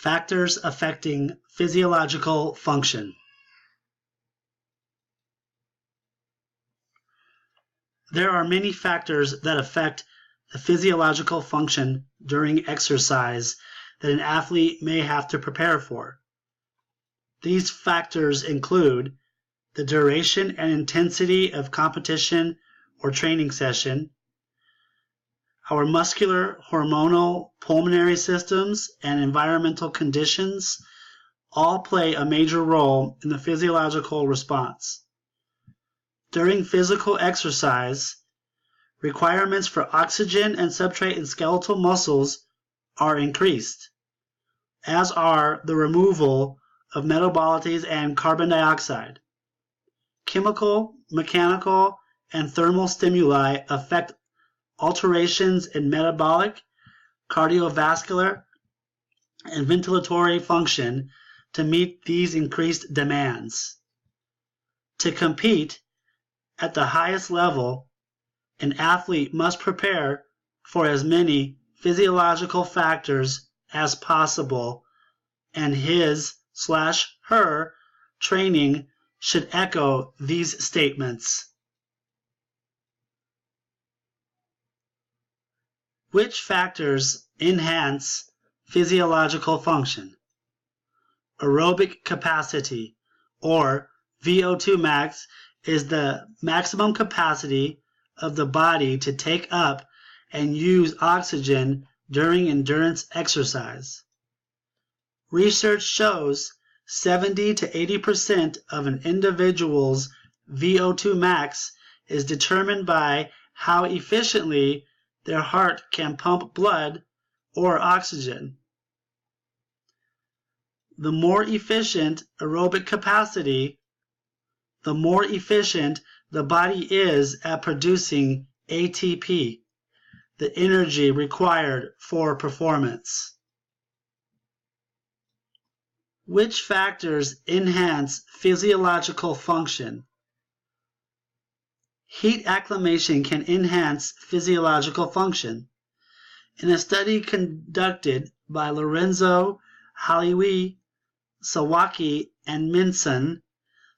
Factors affecting physiological function. There are many factors that affect the physiological function during exercise that an athlete may have to prepare for. These factors include the duration and intensity of competition or training session, our muscular, hormonal, pulmonary systems, and environmental conditions all play a major role in the physiological response. During physical exercise, requirements for oxygen and substrate in skeletal muscles are increased, as are the removal of metabolites and carbon dioxide. Chemical, mechanical, and thermal stimuli affect alterations in metabolic, cardiovascular, and ventilatory function to meet these increased demands. To compete at the highest level, an athlete must prepare for as many physiological factors as possible, and his/her training should echo these statements. Which factors enhance physiological function? Aerobic capacity, or VO2 max, is the maximum capacity of the body to take up and use oxygen during endurance exercise. Research shows 70 to 80% of an individual's VO2 max is determined by how efficiently their heart can pump blood or oxygen. The more efficient aerobic capacity, the more efficient the body is at producing ATP, the energy required for performance. Which factors enhance physiological function? Heat acclimation can enhance physiological function. In a study conducted by Lorenzo, Haliwi, Sawaki, and Minson,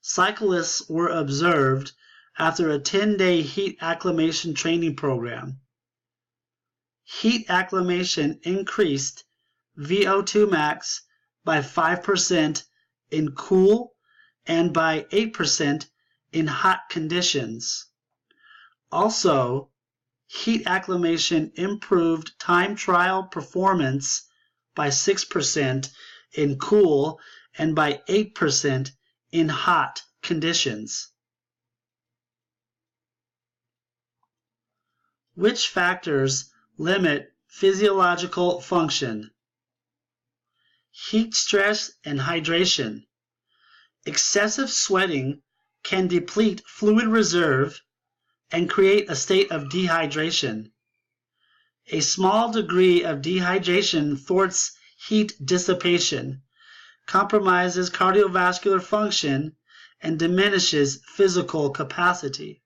cyclists were observed after a 10-day heat acclimation training program. Heat acclimation increased VO2 max by 5% in cool and by 8% in hot conditions. Also, heat acclimation improved time trial performance by 6% in cool and by 8% in hot conditions. Which factors limit physiological function? Heat stress and hydration. Excessive sweating can deplete fluid reserve and create a state of dehydration. A small degree of dehydration thwarts heat dissipation, compromises cardiovascular function, and diminishes physical capacity.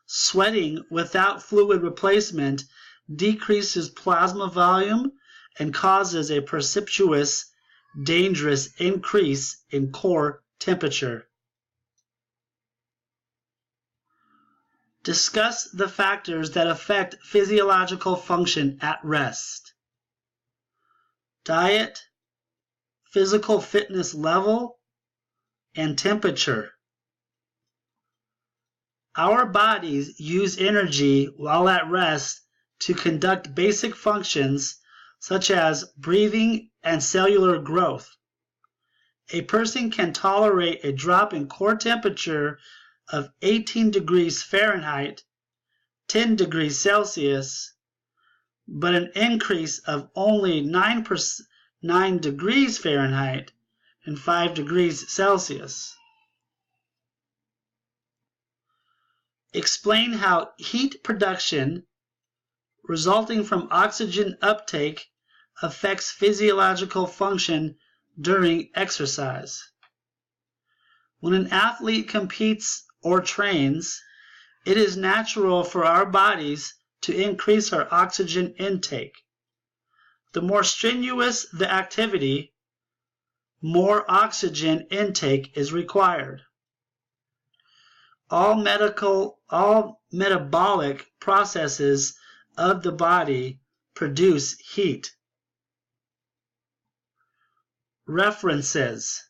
Sweating without fluid replacement decreases plasma volume and causes a precipitous, dangerous increase in core temperature. Discuss the factors that affect physiological function at rest. Diet, physical fitness level, and temperature. Our bodies use energy while at rest to conduct basic functions such as breathing and cellular growth. A person can tolerate a drop in core temperature of 18 degrees Fahrenheit, 10 degrees Celsius, but an increase of only 9 degrees Fahrenheit and 5 degrees Celsius. Explain how heat production resulting from oxygen uptake affects physiological function during exercise. When an athlete competes or trains, it is natural for our bodies to increase our oxygen intake. The more strenuous the activity, more oxygen intake is required. All metabolic processes of the body produce heat. References: